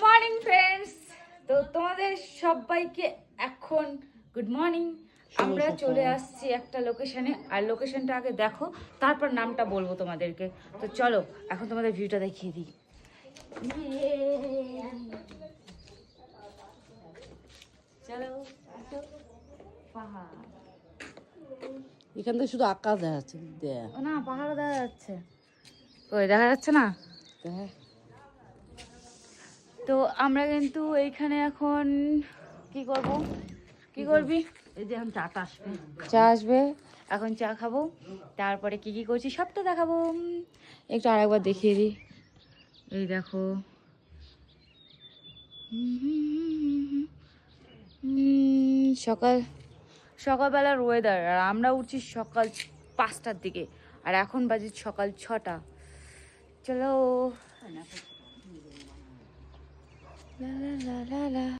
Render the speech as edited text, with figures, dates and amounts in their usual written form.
Morning friends. তো তোমাদের সবাইকে এখন গুড মর্নিং। আমরা চলে আসছি একটা লোকেশনে, আর লোকেশনটা আগে দেখো, তারপর নামটা বলবো তোমাদেরকে। তো চলো এখন তোমাদের ভিউটা দেখিয়ে দিই। চলো পাহাড়, এখান থেকে শুধু আকাশ দেখা যাচ্ছে। ও না পাহাড়ও দেখা যাচ্ছে, ওই দেখা যাচ্ছে না। তো আমরা কিন্তু এইখানে এখন কি করব, কি করবি? এই যে এখন চাটা আসবে। চা আসবে, এখন চা খাবো, তারপরে কি কি করছি সবটা দেখাবো। একটু আরেকবার দেখিয়ে দিই, এই দেখো। সকাল সকালবেলার ওয়েদার, আর আমরা উঠছি সকাল 5টার দিকে, আর এখন বাজে সকাল 6টা। চলো লা লা লা লা লা।